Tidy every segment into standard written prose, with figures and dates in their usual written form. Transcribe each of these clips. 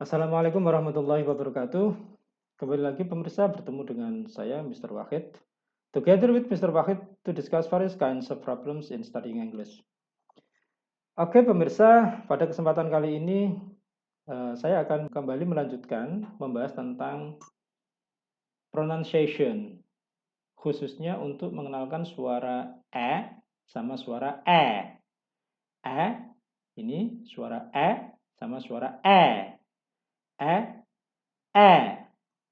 Assalamualaikum warahmatullahi wabarakatuh. Kembali lagi pemirsa bertemu dengan saya Mr. Wahid. Together with Mr. Wahid to discuss various kinds of problems in studying English. Oke pemirsa, pada kesempatan kali ini saya akan kembali melanjutkan membahas tentang pronunciation, khususnya untuk mengenalkan suara sama suara e. E ini suara e sama suara e. E, e.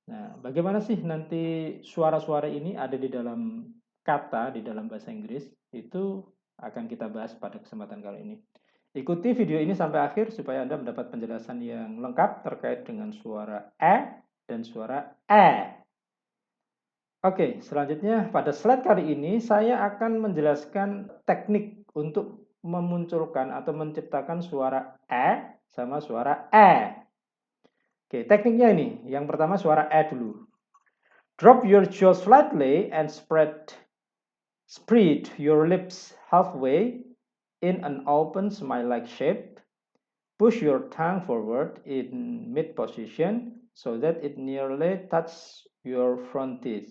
Nah, bagaimana sih nanti suara-suara ini ada di dalam kata, di dalam bahasa Inggris? Itu akan kita bahas pada kesempatan kali ini. Ikuti video ini sampai akhir supaya Anda mendapat penjelasan yang lengkap terkait dengan suara dan suara e. Oke, selanjutnya pada slide kali ini saya akan menjelaskan teknik untuk memunculkan atau menciptakan suara sama suara e. Oke, tekniknya ini. Yang pertama suara e dulu. Drop your jaw slightly and spread your lips halfway in an open smile-like shape. Push your tongue forward in mid position so that it nearly touches your front teeth.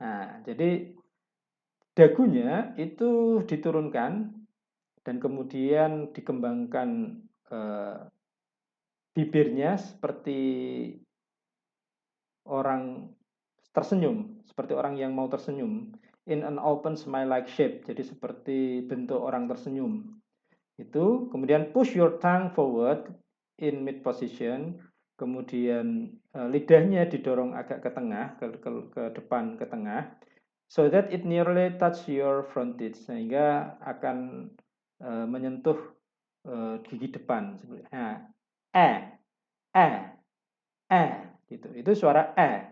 Nah, jadi dagunya itu diturunkan dan kemudian dikembangkan bibirnya seperti orang tersenyum, seperti orang yang mau tersenyum. In an open smile-like shape, jadi seperti bentuk orang tersenyum. Itu, kemudian push your tongue forward in mid position, kemudian lidahnya didorong agak ke tengah, ke depan, ke tengah, so that it nearly touch your front teeth, sehingga akan menyentuh gigi depan. Nah, gitu. Itu suara e.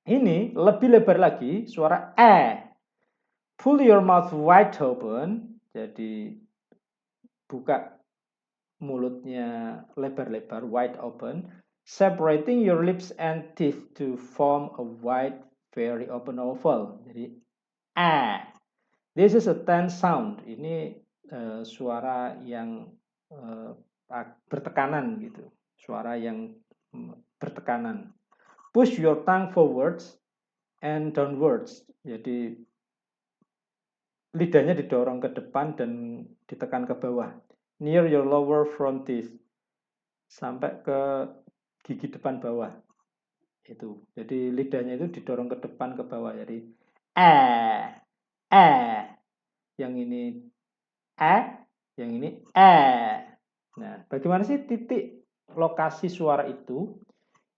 Ini lebih lebar lagi, suara e. Pull your mouth wide open, jadi buka mulutnya lebar-lebar, wide open, separating your lips and teeth to form a wide, very open oval. Jadi e. This is a tense sound. Ini suara yang bertekanan gitu, suara yang bertekanan. Push your tongue forwards and downwards. Jadi lidahnya didorong ke depan dan ditekan ke bawah. Near your lower front teeth. Sampai ke gigi depan bawah. Itu. Jadi lidahnya itu didorong ke depan ke bawah. Jadi yang ini yang ini Nah, bagaimana sih titik lokasi suara itu?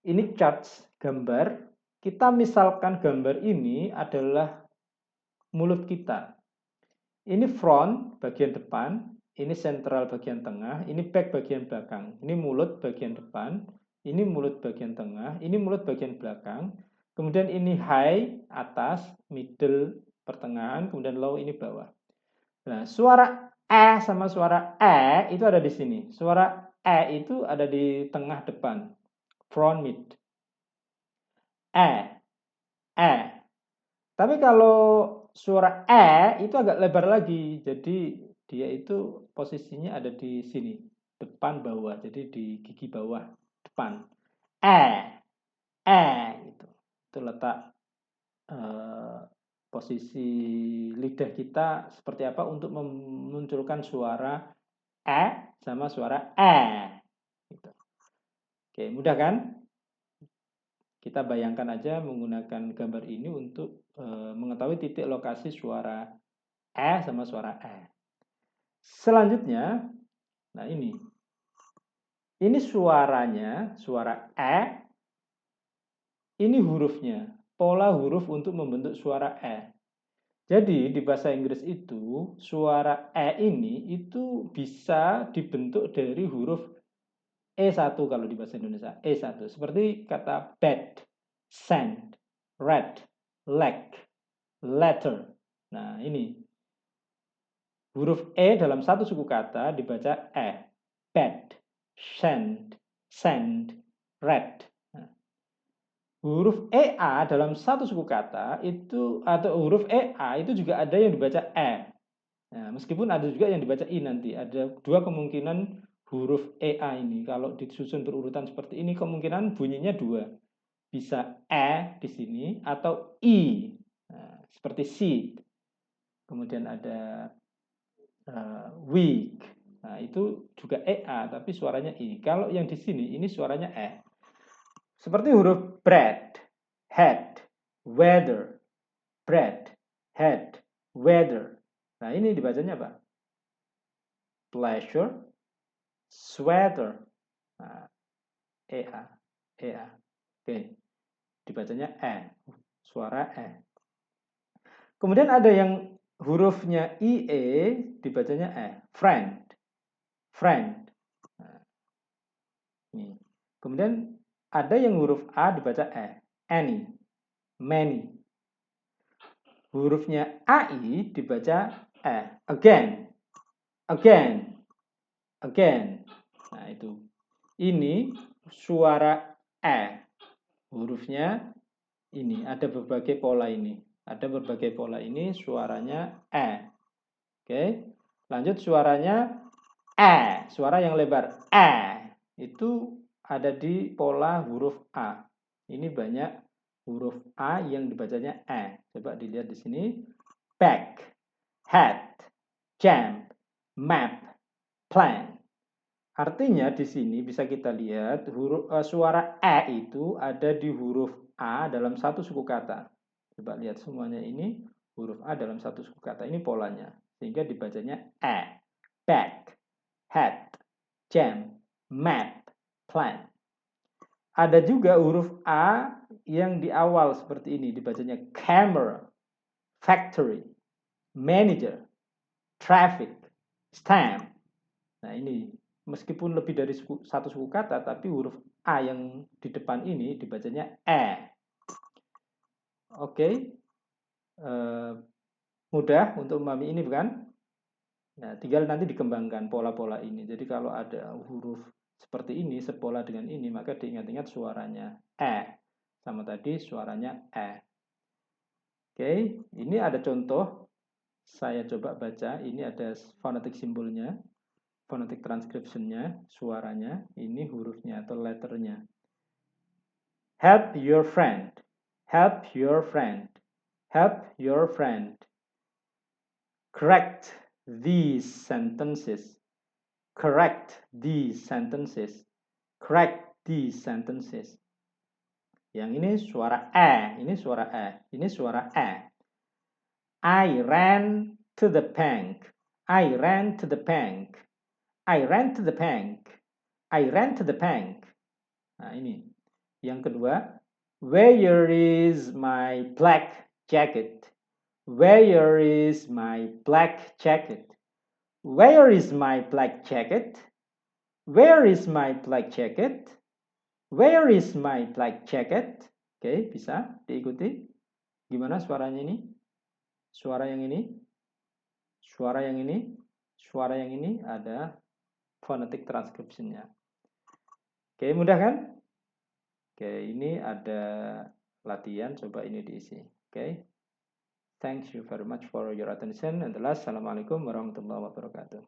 Ini chart gambar. Kita misalkan gambar ini adalah mulut kita. Ini front bagian depan, ini sentral bagian tengah, ini back bagian belakang. Ini mulut bagian depan, ini mulut bagian tengah, ini mulut bagian belakang. Kemudian ini high atas, middle pertengahan, kemudian low ini bawah. Nah, suara sama suara itu ada di sini. Suara itu ada di tengah depan, front mid. Tapi kalau suara itu agak lebar lagi. Jadi dia itu posisinya ada di sini, depan bawah. Jadi di gigi bawah depan. Itu. Itu letak posisi lidah kita seperti apa untuk memunculkan suara sama suara gitu. Oke, mudah kan? Kita bayangkan aja menggunakan gambar ini untuk mengetahui titik lokasi suara sama suara Selanjutnya, nah ini. Ini suaranya, suara ini hurufnya, pola huruf untuk membentuk suara Jadi di bahasa Inggris itu suara ini itu bisa dibentuk dari huruf E1 kalau di bahasa Indonesia, E1. Seperti kata bed, sand, red, leg, letter. Nah, ini. Huruf E dalam satu suku kata dibaca bed, sand, red. Nah, huruf EA dalam satu suku kata itu, atau huruf EA itu juga ada yang dibaca Nah, meskipun ada juga yang dibaca I nanti. Ada dua kemungkinan huruf EA ini kalau disusun berurutan seperti ini kemungkinan bunyinya dua. Bisa E di sini atau I. Nah, seperti seed. Kemudian ada week. Nah, itu juga EA tapi suaranya I. Kalau yang di sini ini suaranya E. Seperti huruf bread, head, weather, bread, head, weather. Nah, ini dibacanya apa? Pleasure, sweater. Nah, EA, EA. Oke, dibacanya E, suara E. Kemudian ada yang hurufnya IE dibacanya E, friend, friend. Nah, ini. Kemudian ada yang huruf A dibaca E, any, many. Hurufnya AI dibaca E, again, again, again. Nah, itu. Ini suara E. Hurufnya ini ada berbagai pola ini. Ada berbagai pola ini suaranya E. Oke. Lanjut suaranya E, suara yang lebar E. Itu ada di pola huruf A. Ini banyak huruf A yang dibacanya E. Coba dilihat di sini. Back, head, jump, map, plan. Artinya di sini bisa kita lihat suara E itu ada di huruf A dalam satu suku kata. Coba lihat semuanya ini huruf A dalam satu suku kata. Ini polanya. Sehingga dibacanya E. Back, head, jump, map, plan. Ada juga huruf A yang di awal seperti ini. Dibacanya camera, factory, manager, traffic, stamp. Nah ini meskipun lebih dari satu suku kata, tapi huruf A yang di depan ini dibacanya E. Oke, mudah untuk memahami ini bukan? Nah, tinggal nanti dikembangkan pola-pola ini. Jadi kalau ada huruf seperti ini, sepola dengan ini, maka diingat-ingat suaranya E. Sama tadi suaranya E. Oke, ini ada contoh. Saya coba baca. Ini ada phonetic simbolnya. Phonetic transcription-nya, suaranya, ini hurufnya atau letternya. Help your friend, help your friend, help your friend. Correct these sentences, correct these sentences, correct these sentences. Yang ini suara E, ini suara E, ini suara E. I ran to the bank, I ran to the bank. I ran to the bank. I ran to the bank. Nah, ini. Yang kedua, where is my black jacket? Where is my black jacket? Where is my black jacket? Where is my black jacket? Where is my black jacket? Oke, bisa diikuti. Gimana suaranya ini? Suara yang ini? Suara yang ini? Suara yang ini ada phonetic transcription-nya. Oke, mudah kan? Oke, ini ada latihan, coba ini diisi. Oke. Thank you very much for your attention. And the last, Assalamualaikum warahmatullahi wabarakatuh.